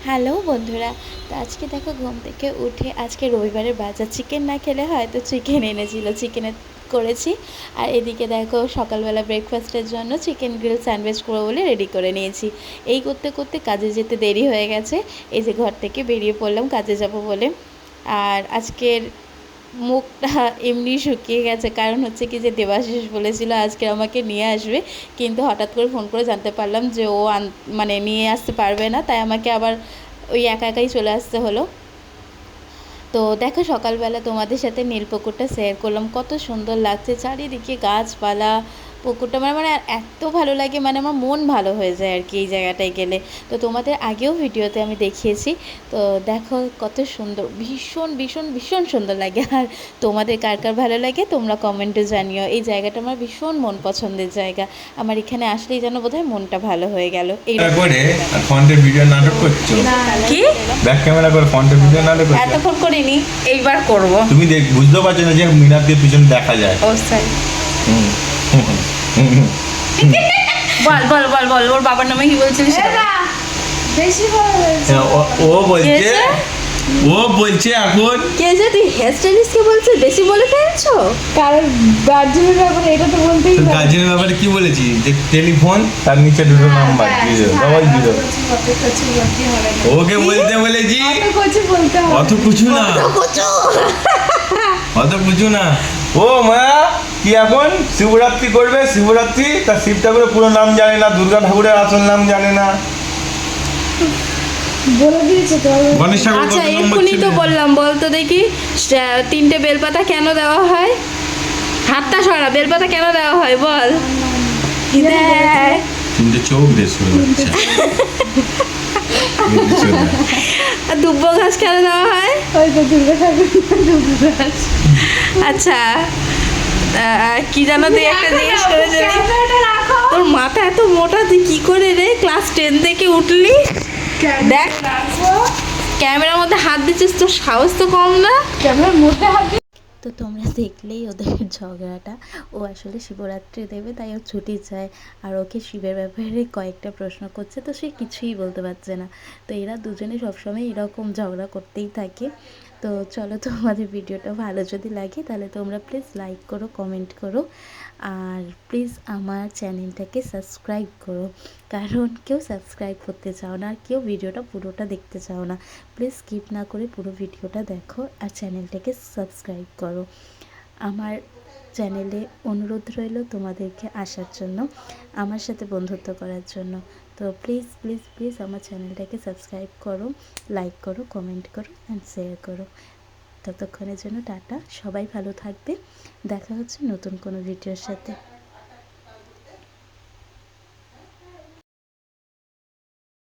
Hello বন্ধুরা, তো আজকে দেখো ঘুম থেকে উঠে আজকে রবিবারের বাজার, চিকেন না খেলে হয় তো চিকেন এনেছিল, চিকেনের করেছি। আর এদিকে দেখো সকালবেলা ব্রেকফাস্টের জন্য চিকেন গ্রিল স্যান্ডউইচ করবো বলে রেডি করে নিয়েছি। এই করতে করতে কাজে যেতে দেরি হয়ে গেছে। এই যে ঘর থেকে বেরিয়ে পড়লাম কাজে যাব বলে। আর আজকের মুখটা এমনি শুকিয়ে গেছে, কারণ হচ্ছে কি যে দেবাশিস বলেছিল আজকে আমাকে নিয়ে আসবে, কিন্তু হঠাৎ করে ফোন করে জানতে পারলাম যে ও মানে নিয়ে আসতে পারবে না, তাই আমাকে আবার ওই একা একাই চলে আসতে হলো। তো দেখো সকালবেলা তোমাদের সাথে নীল পুকুরটা শেয়ার করলাম, কত সুন্দর লাগছে চারিদিকে গাছপালা। পুকুরটা মানে মানে এত ভালো লাগে, মানে আমার মন ভালো হয়ে যায় আর কি এই জায়গাটায় গেলে। তো তোমাদের আগেও ভিডিওতে আমি দেখিয়েছি। তো দেখো কত সুন্দর, ভীষণ ভীষণ ভীষণ সুন্দর লাগে। আর তোমাদের কার কার ভালো লাগে তোমরা কমেন্টে জানিও। এই জায়গাটা আমার ভীষণ মন পছন্দের জায়গা, আমার এখানে আসলেই যেন বোধহয় মনটা ভালো হয়ে গেল। এই করে ফন্টের ভিডিও নাটক করছো কি ব্যাক ক্যামেরা করে ফন্টের ভিডিও নাটক করছো? এতক্ষণ করিনি, এইবার করব। তুমি বুঝতে পারছো না যে মিনারদের পিছনে দেখা যায়? অবশ্যই। হুম, হুম, হুম, হুম। বল বল বল বল, ওর বাবার নামে কি বলছিলিস? ও বলছে এখন কে যে তুই হেয়ার স্টাইলিস্টকে বলছিস বেশি বলে ফেলছো? কারণ গার্জেনের ব্যাপারে এটা তো বলতেই হবে। গার্জেনের ব্যাপারে কি বলেছি? যে টেলিফোন, তার নিচে দুটো নাম্বার, ডবল জিরো। ওকে বলতে বলেছি অত কিছু না, অত কিছু না। ও মা কি এখন শিবরাত্রি করবে, শিবরাত্রি, তার শিব ঠাকুরের পুরো নাম জানে না, দুর্গা ঠাকুরের আসল নাম জানে না। বলে দিয়েছে তো। গণেশ ঠাকুর আচ্ছা কত নম্বর এক্ষুনি তো ছিলেন? বললাম, বলতো দেখি 3টে বেলপাতা কেন দেওয়া হয়? হাতটা সরা, বেলপাতা কেন দেওয়া হয় বল। দেখ, 3টে চোখ দিয়ে শুরু হচ্ছে। আর দুব্বো ঘাস কেন দেওয়া হয়? ওই তো দুর্গা ঠাকুর দুর্গা গাছ। আচ্ছা কি জানো তুই একটা জিনিস করেছিলি, তোর মাথা এত মোটা, তুই কি করে রে ক্লাস 10 থেকে উঠলি? দেখ ক্যামেরার মধ্যে হাত দিচ্ছিস, তোর সাহস তো কম না। ক্যামেরার মধ্যে হাত দিয়ে তো তোমরা দেখলেই ওদের ঝগড়াটা। ও আসলে শিবরাত্রি দেবে তাই ও ছুটি চায়, আর ওকে শিবের ব্যাপারে কয়েকটা প্রশ্ন করছে, তো সে কিছুই বলতে পারছে না। তো এরা দুজনে সবসময় এরকম ঝগড়া করতেই থাকে। তো চলো, তোমাদের ভিডিওটা ভালো যদি লাগে তাহলে তোমরা প্লিজ লাইক করো, কমেন্ট করো, আর প্লিজ আমার চ্যানেলটাকে সাবস্ক্রাইব করো। কারণ কেউ সাবস্ক্রাইব করতে চাও না, আর কেউ ভিডিওটা পুরোটা দেখতে চাও না। প্লিজ স্কিপ না করে পুরো ভিডিওটা দেখো আর চ্যানেলটাকে সাবস্ক্রাইব করো। আমার চ্যানেলে অনুরোধ রইল তোমাদেরকে আসার জন্য, আমার সাথে বন্ধুত্ব করার জন্য। তো প্লিজ প্লিজ প্লিজ আমার চ্যানেলটাকে সাবস্ক্রাইব করো, লাইক করো, কমেন্ট করো অ্যান্ড শেয়ার করো। ততক্ষণের জন্য টাটা, সবাই ভালো থাকবে, দেখা হচ্ছে নতুন কোনো ভিডিওর সাথে।